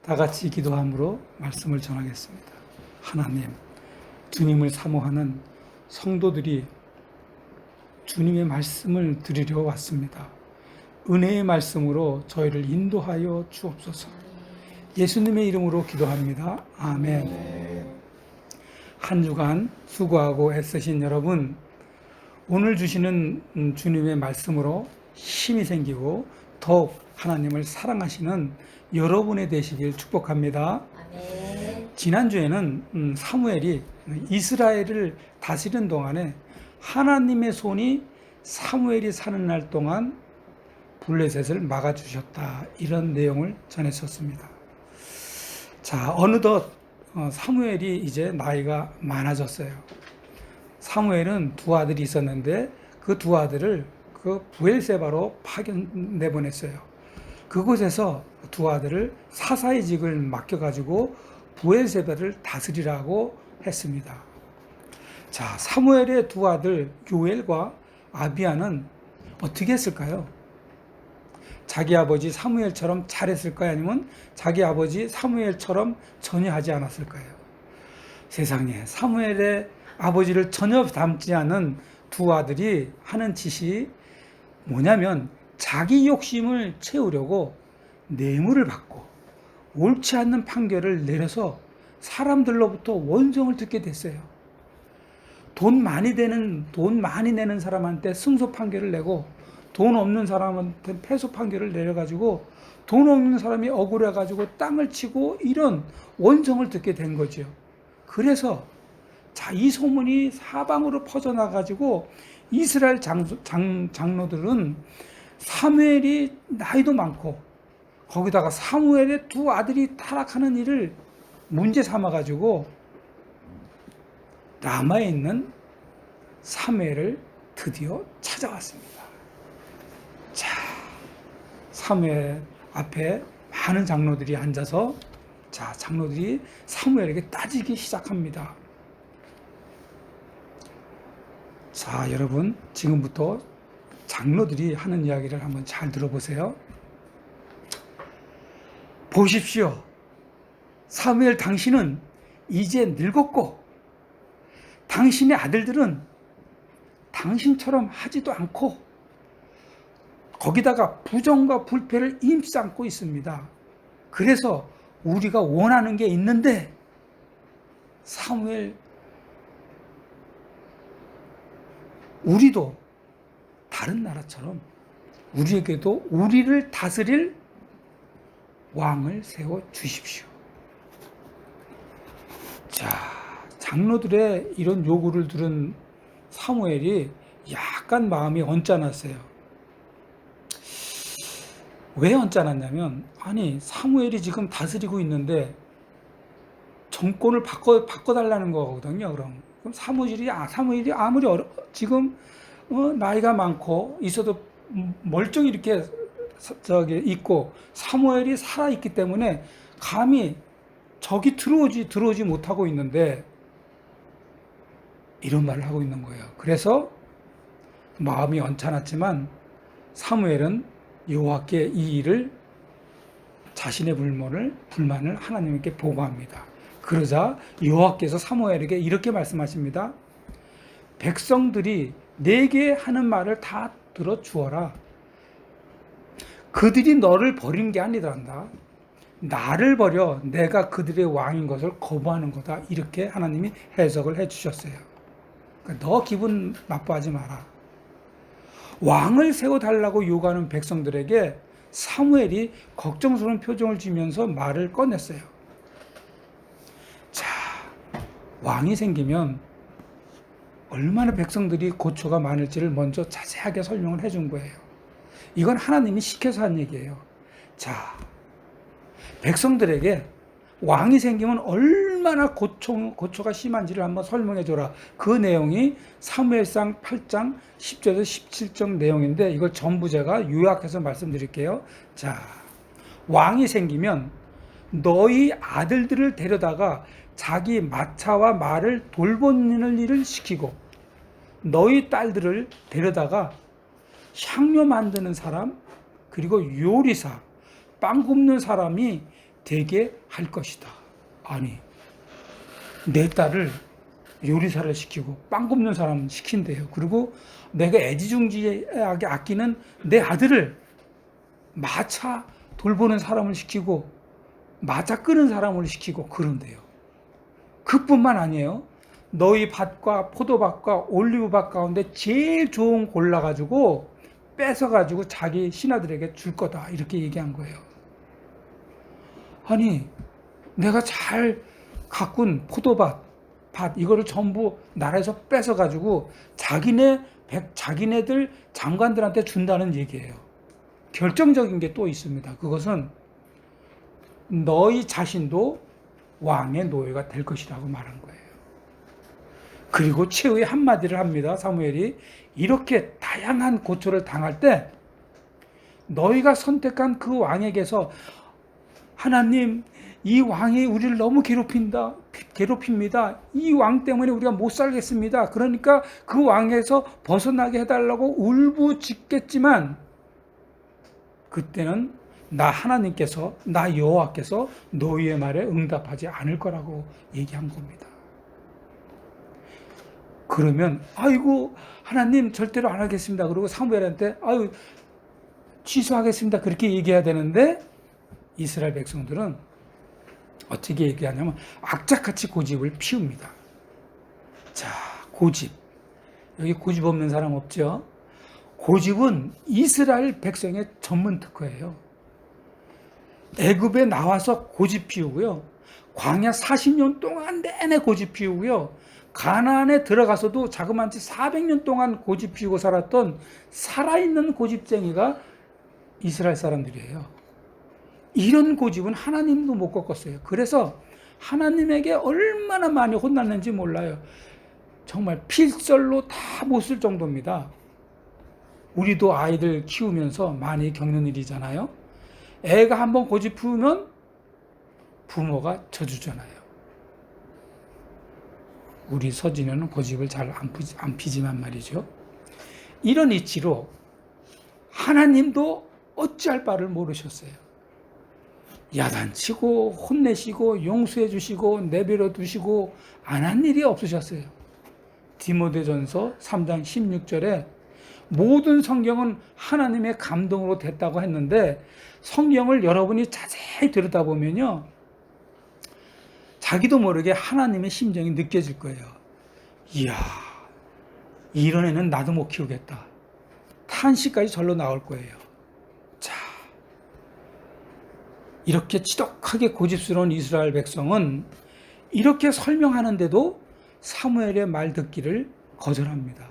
다 같이 기도함으로 말씀을 전하겠습니다. 하나님, 주님을 사모하는 성도들이 주님의 말씀을 들으려 왔습니다. 은혜의 말씀으로 저희를 인도하여 주옵소서. 예수님의 이름으로 기도합니다. 아멘. 한 주간 수고하고 애쓰신 여러분, 오늘 주시는 주님의 말씀으로 힘이 생기고 더욱 하나님을 사랑하시는 여러분이 되시길 축복합니다. 아멘. 지난주에는 사무엘이 이스라엘을 다스리는 동안에 하나님의 손이 사무엘이 사는 날 동안 블레셋을 막아주셨다, 이런 내용을 전했었습니다. 자, 어느덧 사무엘이 이제 나이가 많아졌어요. 사무엘은 두 아들이 있었는데 그 두 아들을 그 부엘세바로 내보냈어요. 그곳에서 두 아들을 사사의직을 맡겨가지고 부엘세바를 다스리라고 했습니다. 자, 사무엘의 두 아들 요엘과 아비야는 어떻게 했을까요? 자기 아버지 사무엘처럼 잘했을까요? 아니면 자기 아버지 사무엘처럼 전혀 하지 않았을까요? 세상에, 사무엘의 아버지를 전혀 닮지 않은 두 아들이 하는 짓이 뭐냐면 자기 욕심을 채우려고 뇌물을 받고 옳지 않는 판결을 내려서 사람들로부터 원성을 듣게 됐어요. 돈 많이 내는 사람한테 승소 판결을 내고 돈 없는 사람한테 패소 판결을 내려가지고 돈 없는 사람이 억울해가지고 땅을 치고 이런 원성을 듣게 된 거죠. 그래서 이 소문이 사방으로 퍼져나가지고 이스라엘 장로들은 사무엘이 나이도 많고 거기다가 사무엘의 두 아들이 타락하는 일을 문제 삼아가지고 라마에 있는 사무엘을 드디어 찾아왔습니다. 자, 사무엘 앞에 많은 장로들이 앉아서 장로들이 사무엘에게 따지기 시작합니다. 자, 여러분, 지금부터 장로들이 하는 이야기를 한번 잘 들어보세요. 보십시오. 사무엘, 당신은 이제 늙었고 당신의 아들들은 당신처럼 하지도 않고 거기다가 부정과 불패를 임쌍고 있습니다. 그래서 우리가 원하는 게 있는데, 사무엘, 우리도 다른 나라처럼 우리에게도 우리를 다스릴 왕을 세워 주십시오. 자, 장로들의 이런 요구를 들은 사무엘이 약간 마음이 언짢았어요. 왜 언짢았냐면, 아니, 사무엘이 지금 다스리고 있는데 정권을 바꿔달라는 거거든요. 그럼 사무엘이 아무리 지금 나이가 많고 있어도 멀쩡히 이렇게 있고 사무엘이 살아 있기 때문에 감히 적이 들어오지 못하고 있는데 이런 말을 하고 있는 거예요. 그래서 마음이 언짢았지만 사무엘은 여호와께 이 일을, 자신의 불만을 하나님께 보고합니다. 그러자 여호와께서 사무엘에게 이렇게 말씀하십니다. 백성들이 내게 하는 말을 다 들어주어라. 그들이 너를 버린 게 아니란다. 나를 버려 내가 그들의 왕인 것을 거부하는 거다. 이렇게 하나님이 해석을 해주셨어요. 그러니까 너 기분 나빠하지 마라. 왕을 세워달라고 요구하는 백성들에게 사무엘이 걱정스러운 표정을 지면서 말을 꺼냈어요. 자, 왕이 생기면 얼마나 백성들이 고초가 많을지를 먼저 자세하게 설명을 해준 거예요. 이건 하나님이 시켜서 한 얘기예요. 자, 백성들에게 왕이 생기면 얼마나 고초가 심한지를 한번 설명해 줘라. 그 내용이 사무엘상 8장 10절에서 17절 내용인데 이걸 전부 제가 요약해서 말씀드릴게요. 자, 왕이 생기면 너희 아들들을 데려다가 자기 마차와 말을 돌보는 일을 시키고 너희 딸들을 데려다가 향료 만드는 사람, 그리고 요리사, 빵 굽는 사람이 되게 할 것이다. 아니, 내 딸을 요리사를 시키고 빵 굽는 사람 시킨대요. 그리고 내가 애지중지하게 아끼는 내 아들을 마차 돌보는 사람을 시키고 마차 끄는 사람을 시키고 그런데요. 그뿐만 아니에요. 너희 밭과 포도밭과 올리브밭 가운데 제일 좋은 골라가지고 뺏어가지고 자기 신하들에게 줄 거다. 이렇게 얘기한 거예요. 아니, 내가 잘 가꾼 포도밭, 이거를 전부 나라에서 뺏어가지고 자기네들 장관들한테 준다는 얘기예요. 결정적인 게 또 있습니다. 그것은 너희 자신도 왕의 노예가 될 것이라고 말한 거예요. 그리고 최후의 한마디를 합니다. 사무엘이 이렇게 다양한 고초를 당할 때 너희가 선택한 그 왕에게서 하나님, 이 왕이 우리를 너무 괴롭힙니다. 이 왕 때문에 우리가 못 살겠습니다. 그러니까 그 왕에서 벗어나게 해달라고 울부짖겠지만 그때는 나 하나님께서, 나 여호와께서 너희의 말에 응답하지 않을 거라고 얘기한 겁니다. 그러면 아이고 하나님 절대로 안 하겠습니다. 그리고 사무엘한테 아유 취소하겠습니다. 그렇게 얘기해야 되는데 이스라엘 백성들은 어떻게 얘기하냐면 악착같이 고집을 피웁니다. 자, 고집. 여기 고집 없는 사람 없죠? 고집은 이스라엘 백성의 전문 특허예요. 애굽에 나와서 고집 피우고요. 광야 40년 동안 내내 고집 피우고요. 가나안에 들어가서도 자그마치 400년 동안 고집 피우고 살았던 살아있는 고집쟁이가 이스라엘 사람들이에요. 이런 고집은 하나님도 못 꺾었어요. 그래서 하나님에게 얼마나 많이 혼났는지 몰라요. 정말 필설로 다 못 쓸 정도입니다. 우리도 아이들 키우면서 많이 겪는 일이잖아요. 애가 한번 고집 피우면 부모가 져주잖아요. 우리 서진이는 고집을 잘 안 피지만 말이죠. 이런 이치로 하나님도 어찌할 바를 모르셨어요. 야단치고 혼내시고 용서해 주시고 내버려 두시고 안 한 일이 없으셨어요. 디모데전서 3장 16절에 모든 성경은 하나님의 감동으로 됐다고 했는데 성경을 여러분이 자세히 들여다보면요. 자기도 모르게 하나님의 심정이 느껴질 거예요. 이야, 이런 애는 나도 못 키우겠다. 탄식까지 절로 나올 거예요. 자, 이렇게 지독하게 고집스러운 이스라엘 백성은 이렇게 설명하는데도 사무엘의 말 듣기를 거절합니다.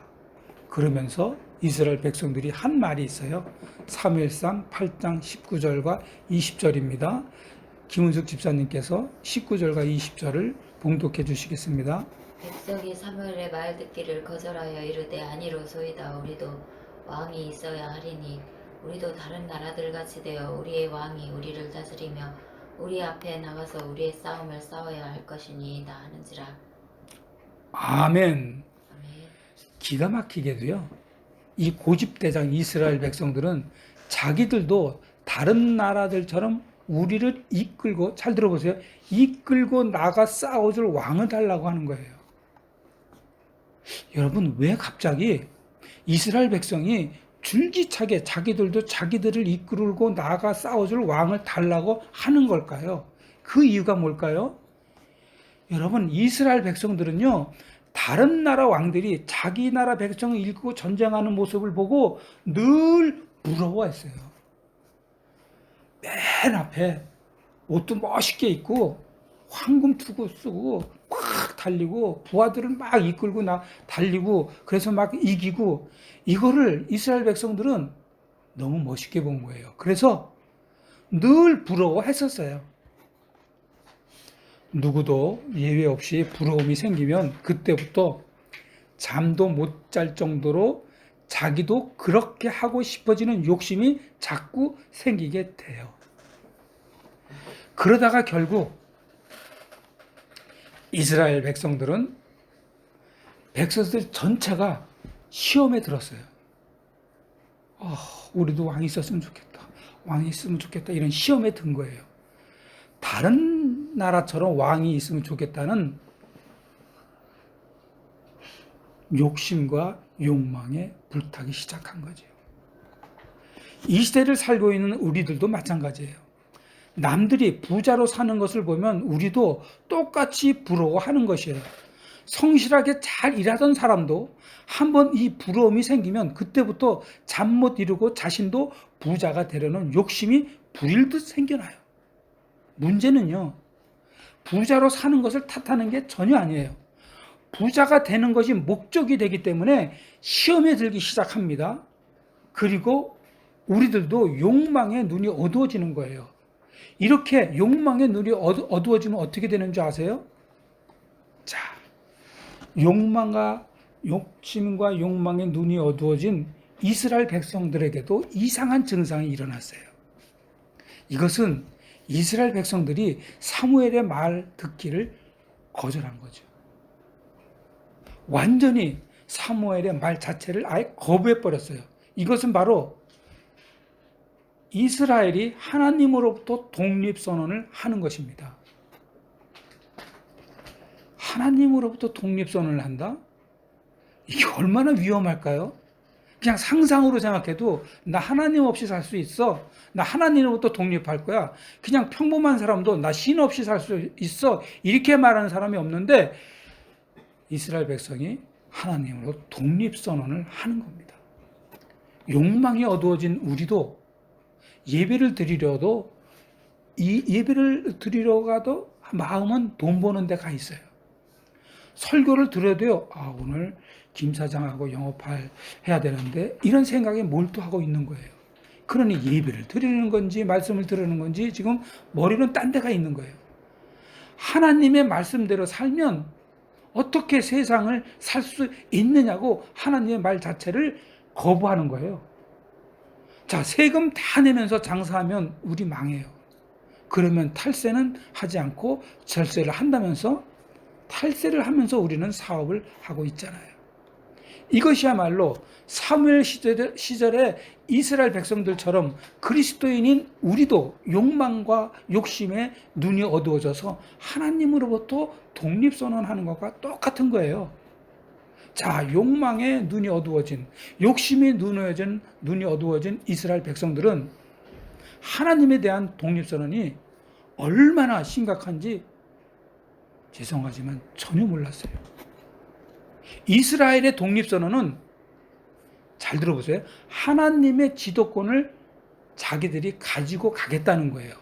그러면서 이스라엘 백성들이 한 말이 있어요. 사무엘상 8장 19절과 20절입니다. 김은숙 집사님께서 19절과 20절을 봉독해 주시겠습니다. 백성이 사무엘의 말 듣기를 거절하여 이르되 아니로소이다. 우리도 왕이 있어야 하리니 우리도 다른 나라들 같이 되어 우리의 왕이 우리를 다스리며 우리 앞에 나가서 우리의 싸움을 싸워야 할 것이니이다 하는지라. 아멘. 아멘. 기가 막히게도요. 이 고집대장 이스라엘 백성들은 자기들도 다른 나라들처럼 우리를 이끌고, 잘 들어보세요. 이끌고 나가 싸워줄 왕을 달라고 하는 거예요. 여러분, 왜 갑자기 이스라엘 백성이 줄기차게 자기들도 자기들을 이끌고 나가 싸워줄 왕을 달라고 하는 걸까요? 그 이유가 뭘까요? 여러분, 이스라엘 백성들은요, 다른 나라 왕들이 자기 나라 백성을 이끌고 전쟁하는 모습을 보고 늘 부러워했어요. 맨 앞에 옷도 멋있게 입고 황금 투구 쓰고 막 달리고 부하들을 막 이끌고 달리고 그래서 막 이기고, 이거를 이스라엘 백성들은 너무 멋있게 본 거예요. 그래서 늘 부러워했었어요. 누구도 예외 없이 부러움이 생기면 그때부터 잠도 못 잘 정도로 자기도 그렇게 하고 싶어지는 욕심이 자꾸 생기게 돼요. 그러다가 결국 이스라엘 백성들 전체가 시험에 들었어요. 우리도 왕이 있었으면 좋겠다. 왕이 있으면 좋겠다. 이런 시험에 든 거예요. 다른 나라처럼 왕이 있으면 좋겠다는 욕심과 욕망에 불타기 시작한 거죠. 이 시대를 살고 있는 우리들도 마찬가지예요. 남들이 부자로 사는 것을 보면 우리도 똑같이 부러워하는 것이에요. 성실하게 잘 일하던 사람도 한번 이 부러움이 생기면 그때부터 잠 못 이루고 자신도 부자가 되려는 욕심이 불일듯 생겨나요. 문제는요, 부자로 사는 것을 탓하는 게 전혀 아니에요. 부자가 되는 것이 목적이 되기 때문에 시험에 들기 시작합니다. 그리고 우리들도 욕망의 눈이 어두워지는 거예요. 이렇게 욕망의 눈이 어두워지면 어떻게 되는 줄 아세요? 자, 욕심과 욕망의 눈이 어두워진 이스라엘 백성들에게도 이상한 증상이 일어났어요. 이것은 이스라엘 백성들이 사무엘의 말 듣기를 거절한 거죠. 완전히 사무엘의 말 자체를 아예 거부해버렸어요. 이것은 바로 이스라엘이 하나님으로부터 독립선언을 하는 것입니다. 하나님으로부터 독립선언을 한다? 이게 얼마나 위험할까요? 그냥 상상으로 생각해도 나 하나님 없이 살 수 있어. 나 하나님으로부터 독립할 거야. 그냥 평범한 사람도 나 신 없이 살 수 있어. 이렇게 말하는 사람이 없는데 이스라엘 백성이 하나님으로 독립선언을 하는 겁니다. 욕망이 어두워진 우리도 예배를 드리려도 이 예배를 드리러 가도 마음은 돈 버는 데 가 있어요. 설교를 들어도요, 오늘 김 사장하고 영업해야 되는데 이런 생각에 몰두하고 있는 거예요. 그러니 예배를 드리는 건지 말씀을 들으는 건지 지금 머리는 딴 데가 있는 거예요. 하나님의 말씀대로 살면 어떻게 세상을 살 수 있느냐고 하나님의 말 자체를 거부하는 거예요. 자, 세금 다 내면서 장사하면 우리 망해요. 그러면 탈세는 하지 않고 절세를 한다면서 탈세를 하면서 우리는 사업을 하고 있잖아요. 이것이야말로 사무엘 시절의 이스라엘 백성들처럼 그리스도인인 우리도 욕망과 욕심에 눈이 어두워져서 하나님으로부터 독립선언하는 것과 똑같은 거예요. 자, 욕망에 눈이 어두워진, 욕심에 눈이 어두워진 이스라엘 백성들은 하나님에 대한 독립선언이 얼마나 심각한지 죄송하지만 전혀 몰랐어요. 이스라엘의 독립선언은 잘 들어보세요. 하나님의 지도권을 자기들이 가지고 가겠다는 거예요.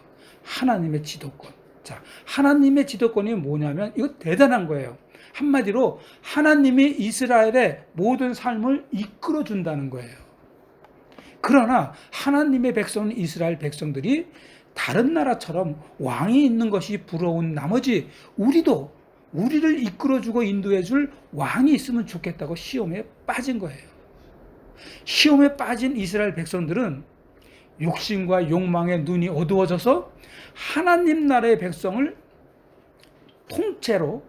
하나님의 지도권. 자, 하나님의 지도권이 뭐냐면 이거 대단한 거예요. 한마디로 하나님이 이스라엘의 모든 삶을 이끌어 준다는 거예요. 그러나 하나님의 백성은 이스라엘 백성들이 다른 나라처럼 왕이 있는 것이 부러운 나머지 우리를 이끌어주고 인도해줄 왕이 있으면 좋겠다고 시험에 빠진 거예요. 시험에 빠진 이스라엘 백성들은 욕심과 욕망의 눈이 어두워져서 하나님 나라의 백성을 통째로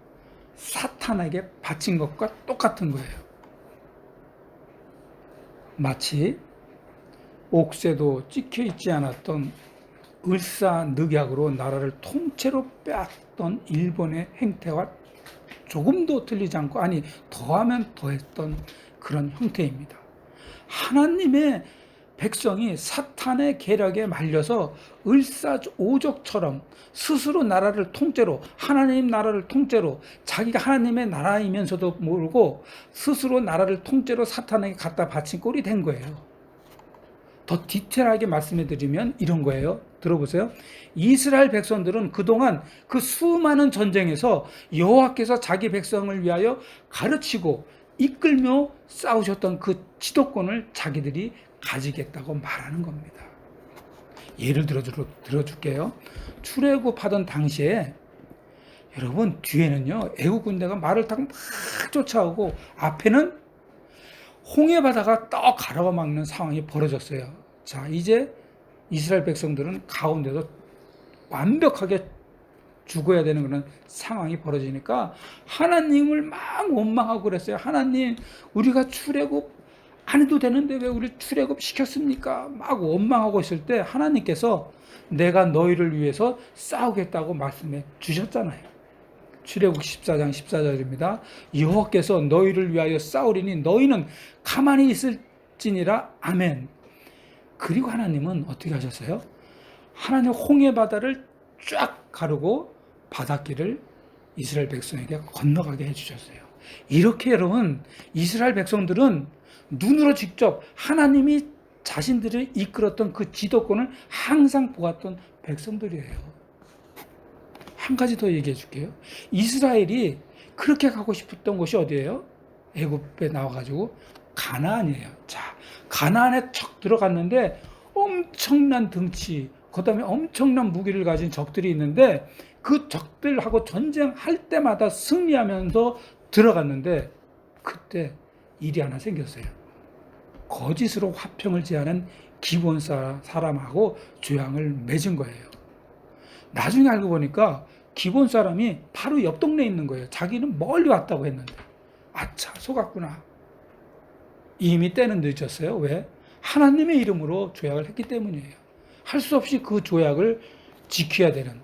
사탄에게 바친 것과 똑같은 거예요. 마치 옥새도 찍혀 있지 않았던 을사늑약으로 나라를 통째로 빼앗던 일본의 행태와 조금도 틀리지 않고, 아니 더하면 더했던 그런 형태입니다. 하나님의 백성이 사탄의 계략에 말려서 을사오적처럼 스스로 나라를 통째로, 하나님 나라를 통째로, 자기가 하나님의 나라이면서도 모르고 스스로 나라를 통째로 사탄에게 갖다 바친 꼴이 된 거예요. 더 디테일하게 말씀해 드리면 이런 거예요. 들어보세요. 이스라엘 백성들은 그동안 그 수많은 전쟁에서 여호와께서 자기 백성을 위하여 가르치고 이끌며 싸우셨던 그 지도권을 자기들이 가지겠다고 말하는 겁니다. 예를 들어줄게요. 출애굽하던 당시에 여러분, 뒤에는요 애국 군대가 말을 타고 막 쫓아오고 앞에는 홍해 바다가 떡 가로막는 상황이 벌어졌어요. 자, 이제 이스라엘 백성들은 가운데서 완벽하게 죽어야 되는 그런 상황이 벌어지니까 하나님을 막 원망하고 그랬어요. 하나님, 우리가 출애굽 안 해도 되는데 왜 우리 출애굽 시켰습니까? 막 원망하고 있을 때 하나님께서 내가 너희를 위해서 싸우겠다고 말씀해 주셨잖아요. 출애굽 14장 14절입니다. 여호와께서 너희를 위하여 싸우리니 너희는 가만히 있을지니라. 아멘. 그리고 하나님은 어떻게 하셨어요? 하나님 홍해 바다를 쫙 가르고 바닷길을 이스라엘 백성에게 건너가게 해주셨어요. 이렇게 여러분, 이스라엘 백성들은 눈으로 직접 하나님이 자신들을 이끌었던 그 지도권을 항상 보았던 백성들이에요. 한 가지 더 얘기해 줄게요. 이스라엘이 그렇게 가고 싶었던 곳이 어디예요? 애굽에 나와가지고 가나안이에요. 자, 가나안에 척 들어갔는데 엄청난 등치, 그 다음에 엄청난 무기를 가진 적들이 있는데 그 적들하고 전쟁할 때마다 승리하면서 들어갔는데 그때 일이 하나 생겼어요. 거짓으로 화평을 제하는 기브온 사람하고 조약을 맺은 거예요. 나중에 알고 보니까 기브온 사람이 바로 옆 동네에 있는 거예요. 자기는 멀리 왔다고 했는데 아차 속았구나. 이미 때는 늦었어요. 왜? 하나님의 이름으로 조약을 했기 때문이에요. 할 수 없이 그 조약을 지켜야 되는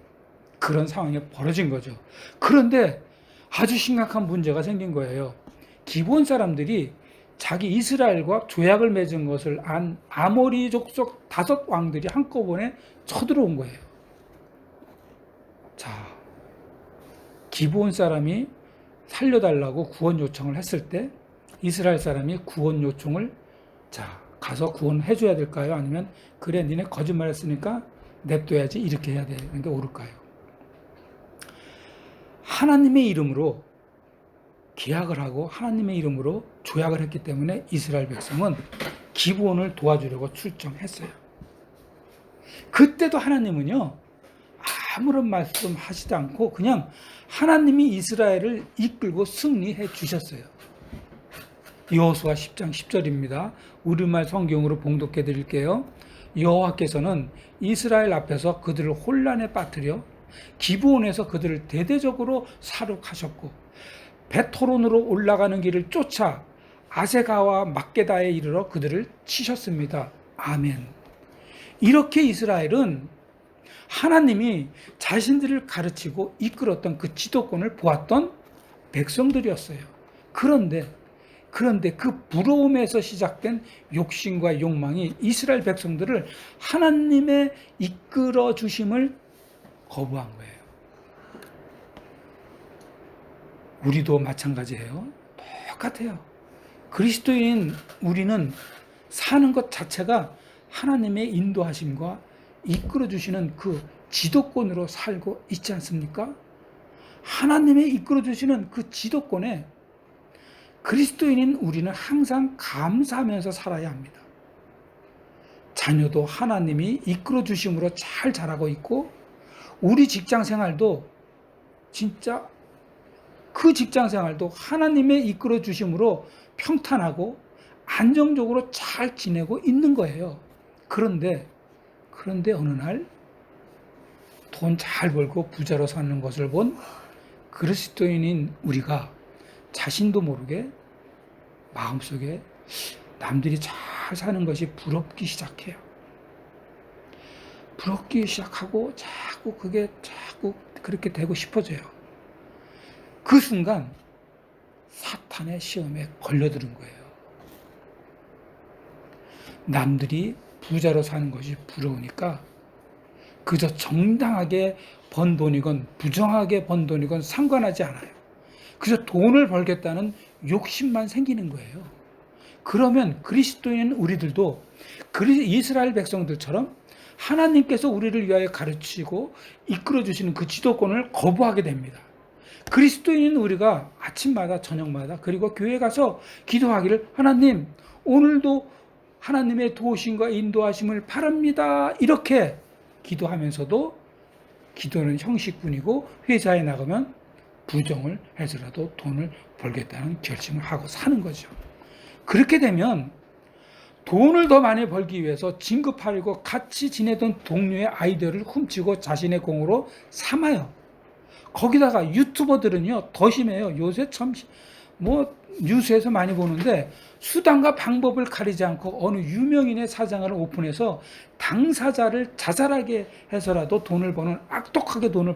그런 상황이 벌어진 거죠. 그런데 아주 심각한 문제가 생긴 거예요. 기브온 사람들이 자기 이스라엘과 조약을 맺은 것을 안 아모리 족속 5 왕들이 한꺼번에 쳐들어온 거예요. 자, 기브온 사람이 살려달라고 구원 요청을 했을 때 이스라엘 사람이 구원 요청을 자 가서 구원해 줘야 될까요? 아니면 그래 니네 거짓말했으니까 냅둬야지 이렇게 해야 되는 게 옳을까요? 하나님의 이름으로 계약을 하고 하나님의 이름으로 조약을 했기 때문에 이스라엘 백성은 기브온을 도와주려고 출정했어요. 그때도 하나님은요 아무런 말씀 하시지 않고 그냥 하나님이 이스라엘을 이끌고 승리해 주셨어요. 여호수아 10장 10절입니다. 우리말 성경으로 봉독해 드릴게요. 여호와께서는 이스라엘 앞에서 그들을 혼란에 빠뜨려 기브온에서 그들을 대대적으로 사륙하셨고 베토론으로 올라가는 길을 쫓아 아세가와 막게다에 이르러 그들을 치셨습니다. 아멘. 이렇게 이스라엘은 하나님이 자신들을 가르치고 이끌었던 그 지도권을 보았던 백성들이었어요. 그런데 그 부러움에서 시작된 욕심과 욕망이 이스라엘 백성들을 하나님의 이끌어 주심을 거부한 거예요. 우리도 마찬가지예요. 똑같아요. 그리스도인 우리는 사는 것 자체가 하나님의 인도하심과 이끌어 주시는 그 지도권으로 살고 있지 않습니까? 하나님의 이끌어 주시는 그 지도권에 그리스도인인 우리는 항상 감사하면서 살아야 합니다. 자녀도 하나님이 이끌어 주심으로 잘 자라고 있고 우리 직장 생활도 진짜 그 직장 생활도 하나님의 이끌어 주심으로 평탄하고 안정적으로 잘 지내고 있는 거예요. 그런데 어느 날 돈 잘 벌고 부자로 사는 것을 본 그리스도인인 우리가 자신도 모르게 마음속에 남들이 잘 사는 것이 부럽기 시작해요. 부럽기 시작하고 자꾸 그렇게 되고 싶어져요. 그 순간 사탄의 시험에 걸려드는 거예요. 남들이 부자로 사는 것이 부러우니까 그저 정당하게 번 돈이건 부정하게 번 돈이건 상관하지 않아요. 그저 돈을 벌겠다는 욕심만 생기는 거예요. 그러면 그리스도인 우리들도 이스라엘 백성들처럼 하나님께서 우리를 위하여 가르치고 이끌어 주시는 그 지도권을 거부하게 됩니다. 그리스도인 우리가 아침마다 저녁마다 그리고 교회 가서 기도하기를 하나님 오늘도 하나님의 도우심과 인도하심을 바랍니다. 이렇게 기도하면서도 기도는 형식뿐이고 회사에 나가면 부정을 해서라도 돈을 벌겠다는 결심을 하고 사는 거죠. 그렇게 되면 돈을 더 많이 벌기 위해서 진급하려고 같이 지내던 동료의 아이디어를 훔치고 자신의 공으로 삼아요. 거기다가 유튜버들은요 더 심해요. 요새 참 뭐 뉴스에서 많이 보는데 수단과 방법을 가리지 않고 어느 유명인의 사장을 오픈해서 당사자를 자살하게 해서라도 돈을 버는 악독하게 돈을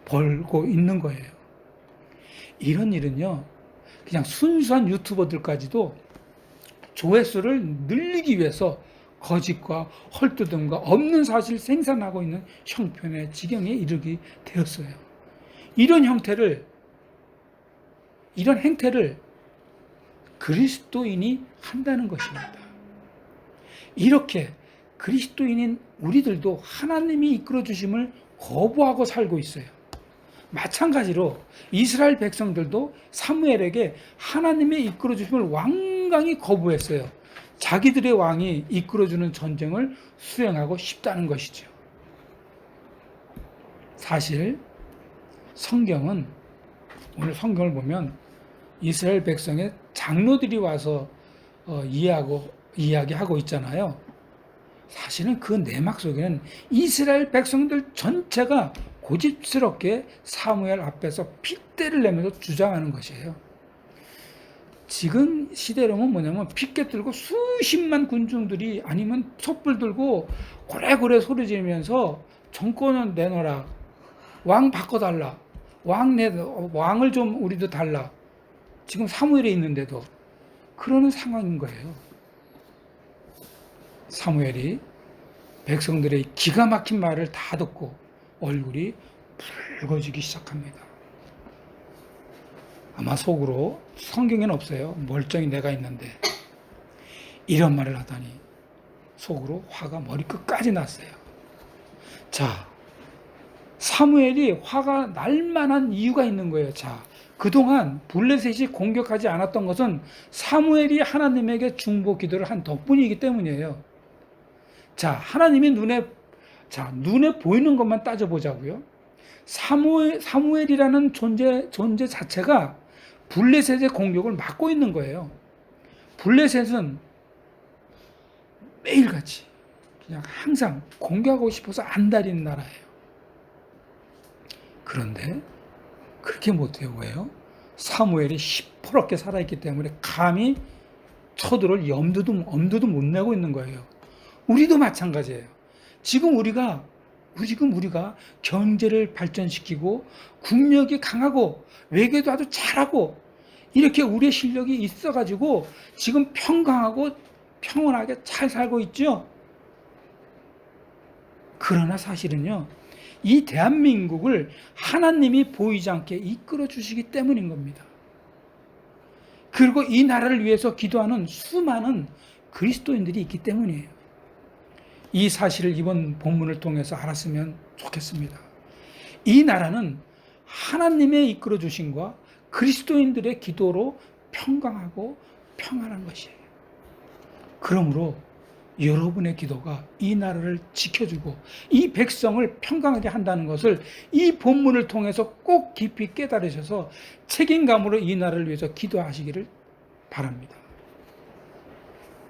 벌고 있는 거예요. 이런 일은요, 그냥 순수한 유튜버들까지도 조회수를 늘리기 위해서 거짓과 헐뜯음과 없는 사실 생산하고 있는 형편의 지경에 이르게 되었어요. 이런 행태를 그리스도인이 한다는 것입니다. 이렇게 그리스도인인 우리들도 하나님이 이끌어 주심을 거부하고 살고 있어요. 마찬가지로 이스라엘 백성들도 사무엘에게 하나님의 이끌어 주심을 완강히 거부했어요. 자기들의 왕이 이끌어주는 전쟁을 수행하고 싶다는 것이죠. 사실 성경은, 오늘 성경을 보면 이스라엘 백성의 장로들이 와서 이야기하고 있잖아요. 사실은 그 내막 속에는 이스라엘 백성들 전체가 고집스럽게 사무엘 앞에서 핏대를 내면서 주장하는 것이에요. 지금 시대로는 뭐냐면 피켓 들고 수십만 군중들이, 아니면 촛불 들고 고래고래 소리 지르면서 정권은 내놔라, 왕 바꿔달라, 왕을 좀 우리도 달라, 지금 사무엘에 있는데도 그러는 상황인 거예요. 사무엘이 백성들의 기가 막힌 말을 다 듣고 얼굴이 붉어지기 시작합니다. 아마 속으로, 성경에는 없어요, 멀쩡히 내가 있는데 이런 말을 하다니, 속으로 화가 머리끝까지 났어요. 자, 사무엘이 화가 날 만한 이유가 있는 거예요. 자, 그동안 블레셋이 공격하지 않았던 것은 사무엘이 하나님에게 중보 기도를 한 덕분이기 때문이에요. 자, 하나님이 눈에 보이는 것만 따져보자고요. 사무엘이라는 존재 자체가 블레셋의 공격을 막고 있는 거예요. 블레셋은 매일같이 그냥 항상 공격하고 싶어서 안달인 나라예요. 그런데 그렇게 못해요. 왜요? 사무엘이 시퍼렇게 살아있기 때문에 감히 쳐들어올 엄두도 못 내고 있는 거예요. 우리도 마찬가지예요. 지금 우리가 경제를 발전시키고 국력이 강하고 외교도 아주 잘하고 이렇게 우리의 실력이 있어가지고 지금 평강하고 평온하게 잘 살고 있죠. 그러나 사실은요, 이 대한민국을 하나님이 보이지 않게 이끌어 주시기 때문인 겁니다. 그리고 이 나라를 위해서 기도하는 수많은 그리스도인들이 있기 때문이에요. 이 사실을 이번 본문을 통해서 알았으면 좋겠습니다. 이 나라는 하나님의 이끌어 주심과 그리스도인들의 기도로 평강하고 평안한 것이에요. 그러므로 여러분의 기도가 이 나라를 지켜주고 이 백성을 평강하게 한다는 것을 이 본문을 통해서 꼭 깊이 깨달으셔서 책임감으로 이 나라를 위해서 기도하시기를 바랍니다.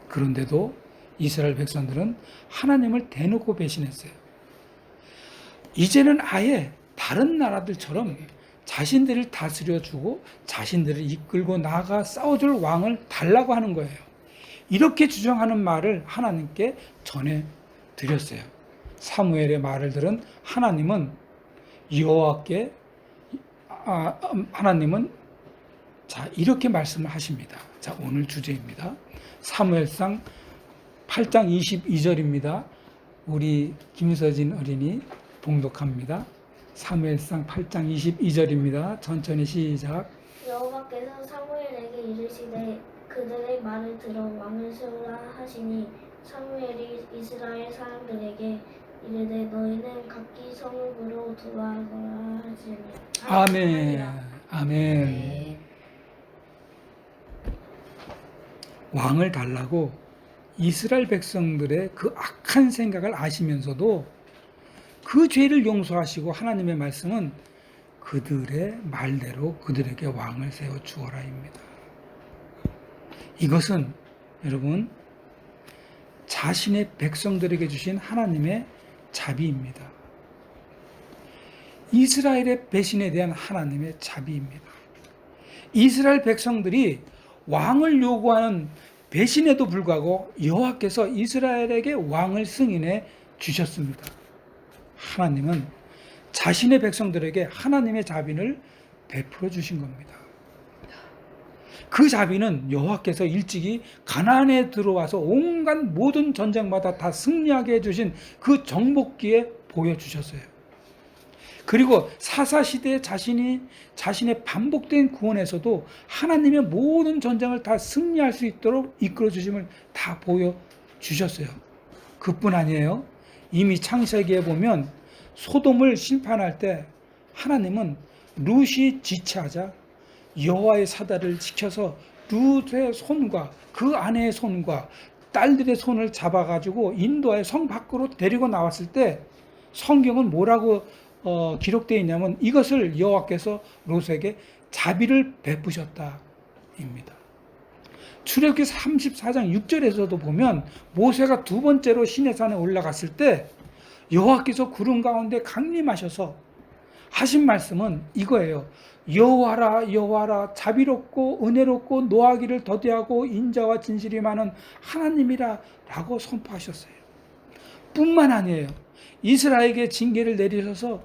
그런데도 이스라엘 백성들은 하나님을 대놓고 배신했어요. 이제는 아예 다른 나라들처럼 자신들을 다스려주고 자신들을 이끌고 나아가 싸워줄 왕을 달라고 하는 거예요. 이렇게 주장하는 말을 하나님께 전해드렸어요. 사무엘의 말을 들은 하나님은 이렇게 말씀을 하십니다. 자, 오늘 주제입니다. 사무엘상 8장 22절입니다. 우리 김서진 어린이 봉독합니다. 사무엘상 8장 22절입니다. 천천히 시작. 여호와께서 사무엘에게 이르시되 그들의 말을 들어 왕을 세우라 하시니 사무엘이 이스라엘 사람들에게 이르되 너희는 각기 성읍으로 돌아가라 하시니 아멘. 아멘. 네. 왕을 달라고 이스라엘 백성들의 그 악한 생각을 아시면서도 그 죄를 용서하시고 하나님의 말씀은 그들의 말대로 그들에게 왕을 세워 주어라입니다. 이것은 여러분 자신의 백성들에게 주신 하나님의 자비입니다. 이스라엘의 배신에 대한 하나님의 자비입니다. 이스라엘 백성들이 왕을 요구하는 배신에도 불구하고 여호와께서 이스라엘에게 왕을 승인해 주셨습니다. 하나님은 자신의 백성들에게 하나님의 자비를 베풀어 주신 겁니다. 그 자비는 여호와께서 일찍이 가나안에 들어와서 온갖 모든 전쟁마다 다 승리하게 해주신 그 정복기에 보여주셨어요. 그리고 사사시대에 자신의 반복된 구원에서도 하나님의 모든 전쟁을 다 승리할 수 있도록 이끌어 주심을 다 보여주셨어요. 그뿐 아니에요. 이미 창세기에 보면 소돔을 심판할 때 하나님은 룻이 지체하자 여호와의 사다를 지켜서 룻의 손과 그 아내의 손과 딸들의 손을 잡아가지고 인도하여 성 밖으로 데리고 나왔을 때 성경은 뭐라고 기록되어 있냐면 이것을 여호와께서 롯에게 자비를 베푸셨다입니다. 출애굽기 34장 6절에서도 보면 모세가 두 번째로 시내산에 올라갔을 때 여호와께서 구름 가운데 강림하셔서 하신 말씀은 이거예요. 여호와라 여호와라 자비롭고 은혜롭고 노하기를 더디하고 인자와 진실이 많은 하나님이라 라고 선포하셨어요. 뿐만 아니에요. 이스라엘에게 징계를 내리셔서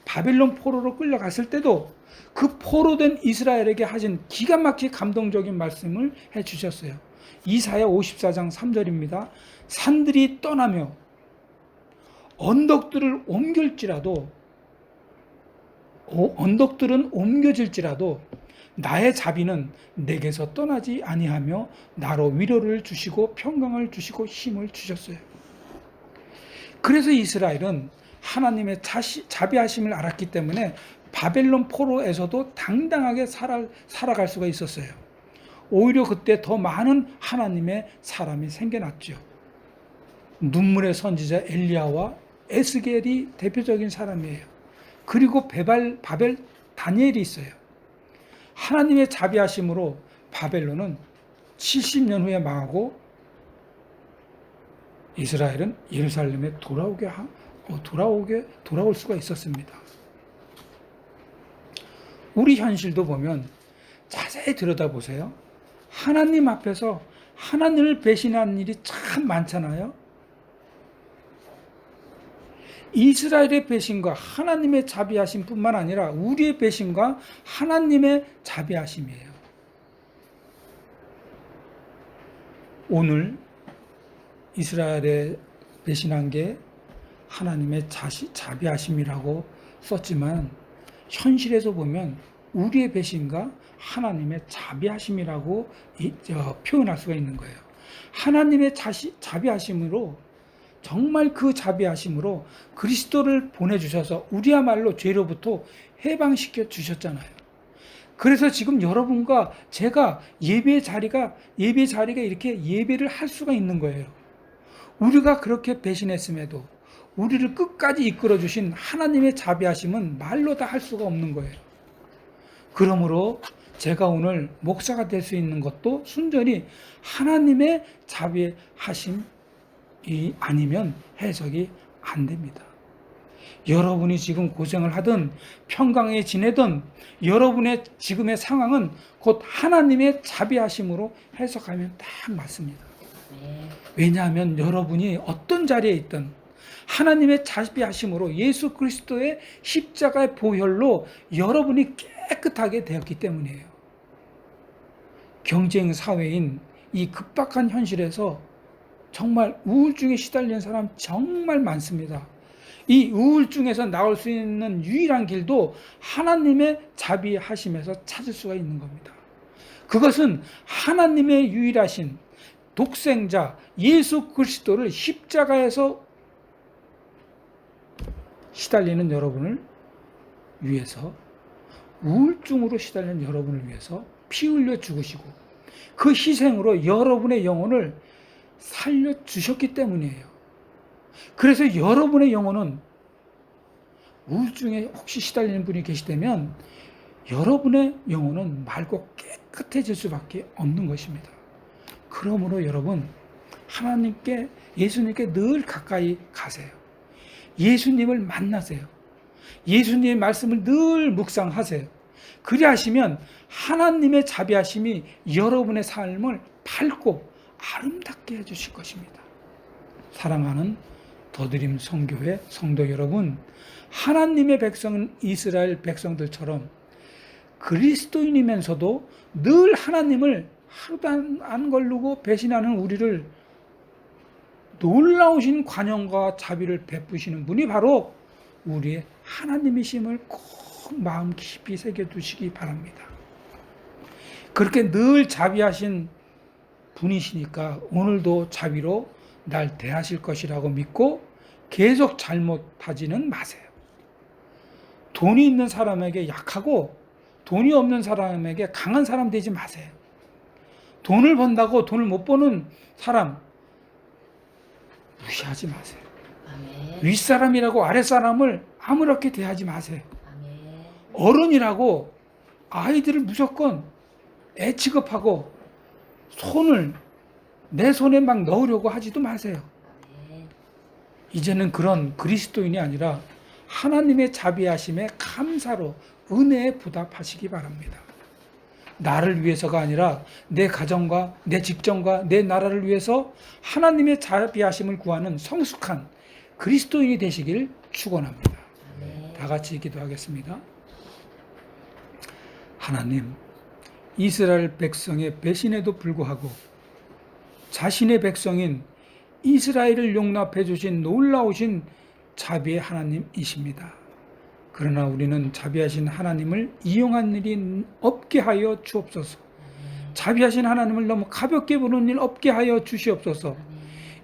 바벨론 포로로 끌려갔을 때도 그 포로된 이스라엘에게 하신 기가 막히게 감동적인 말씀을 해주셨어요. 이사야 54장 3절입니다. 산들이 떠나며 언덕들은 옮겨질지라도 나의 자비는 내게서 떠나지 아니하며 나로 위로를 주시고 평강을 주시고 힘을 주셨어요. 그래서 이스라엘은 하나님의 자비하심을 알았기 때문에 바벨론 포로에서도 당당하게 살아갈 수가 있었어요. 오히려 그때 더 많은 하나님의 사람이 생겨났죠. 눈물의 선지자 엘리야와 에스겔이 대표적인 사람이에요. 그리고 바벨 다니엘이 있어요. 하나님의 자비하심으로 바벨론은 70년 후에 망하고 이스라엘은 예루살렘에 돌아올 수가 있었습니다. 우리 현실도 보면 자세히 들여다보세요. 하나님 앞에서 하나님을 배신하는 일이 참 많잖아요. 이스라엘의 배신과 하나님의 자비하심 뿐만 아니라 우리의 배신과 하나님의 자비하심이에요. 오늘 이스라엘에 배신한 게 하나님의 자비하심이라고 썼지만 현실에서 보면 우리의 배신과 하나님의 자비하심이라고 표현할 수가 있는 거예요. 하나님의 자비하심으로 정말 그 자비하심으로 그리스도를 보내주셔서 우리야말로 죄로부터 해방시켜 주셨잖아요. 그래서 지금 여러분과 제가 예배 자리가 이렇게 예배를 할 수가 있는 거예요. 우리가 그렇게 배신했음에도 우리를 끝까지 이끌어 주신 하나님의 자비하심은 말로 다 할 수가 없는 거예요. 그러므로 제가 오늘 목사가 될 수 있는 것도 순전히 하나님의 자비하심이 아니면 해석이 안 됩니다. 여러분이 지금 고생을 하든 평강에 지내든 여러분의 지금의 상황은 곧 하나님의 자비하심으로 해석하면 딱 맞습니다. 왜냐하면 여러분이 어떤 자리에 있든 하나님의 자비하심으로 예수 그리스도의 십자가의 보혈로 여러분이 깨끗하게 되었기 때문이에요. 경쟁 사회인 이 급박한 현실에서 정말 우울증에 시달리는 사람 정말 많습니다. 이 우울증에서 나올 수 있는 유일한 길도 하나님의 자비하심에서 찾을 수가 있는 겁니다. 그것은 하나님의 유일하신 독생자 예수 그리스도를 십자가에서 시달리는 여러분을 위해서, 우울증으로 시달리는 여러분을 위해서 피 흘려 죽으시고 그 희생으로 여러분의 영혼을 살려주셨기 때문이에요. 그래서 여러분의 영혼은 우울증에 혹시 시달리는 분이 계시다면 여러분의 영혼은 맑고 깨끗해질 수밖에 없는 것입니다. 그러므로 여러분, 하나님께, 예수님께 늘 가까이 가세요. 예수님을 만나세요. 예수님의 말씀을 늘 묵상하세요. 그리하시면 하나님의 자비하심이 여러분의 삶을 밝고 아름답게 해주실 것입니다. 사랑하는 더드림 성교회 성도 여러분, 하나님의 백성은 이스라엘 백성들처럼 그리스도인이면서도 늘 하나님을 하루도 안 걸르고 배신하는 우리를 놀라우신 관용과 자비를 베푸시는 분이 바로 우리의 하나님이심을 꼭 마음 깊이 새겨두시기 바랍니다. 그렇게 늘 자비하신 분이시니까 오늘도 자비로 날 대하실 것이라고 믿고 계속 잘못하지는 마세요. 돈이 있는 사람에게 약하고 돈이 없는 사람에게 강한 사람 되지 마세요. 돈을 번다고 돈을 못 버는 사람 무시하지 마세요. 아멘. 윗사람이라고 아랫사람을 아무렇게 대하지 마세요. 아멘. 어른이라고 아이들을 무조건 애 취급하고 손을 내 손에 막 넣으려고 하지도 마세요. 아멘. 이제는 그런 그리스도인이 아니라 하나님의 자비하심에 감사로 은혜에 보답하시기 바랍니다. 나를 위해서가 아니라 내 가정과 내 직장과 내 나라를 위해서 하나님의 자비하심을 구하는 성숙한 그리스도인이 되시길 축원합니다. 아멘. 다 같이 기도하겠습니다. 하나님, 이스라엘 백성의 배신에도 불구하고 자신의 백성인 이스라엘을 용납해 주신 놀라우신 자비의 하나님이십니다. 그러나 우리는 자비하신 하나님을 이용한 일이 없게 하여 주옵소서. 자비하신 하나님을 너무 가볍게 보는 일 없게 하여 주시옵소서.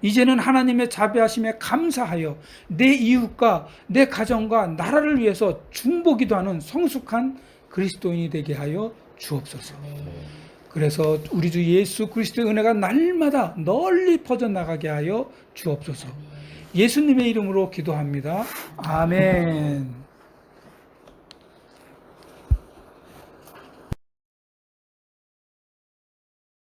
이제는 하나님의 자비하심에 감사하여 내 이웃과 내 가정과 나라를 위해서 중보기도 하는 성숙한 그리스도인이 되게 하여 주옵소서. 그래서 우리 주 예수 그리스도의 은혜가 날마다 널리 퍼져나가게 하여 주옵소서. 예수님의 이름으로 기도합니다. 아멘.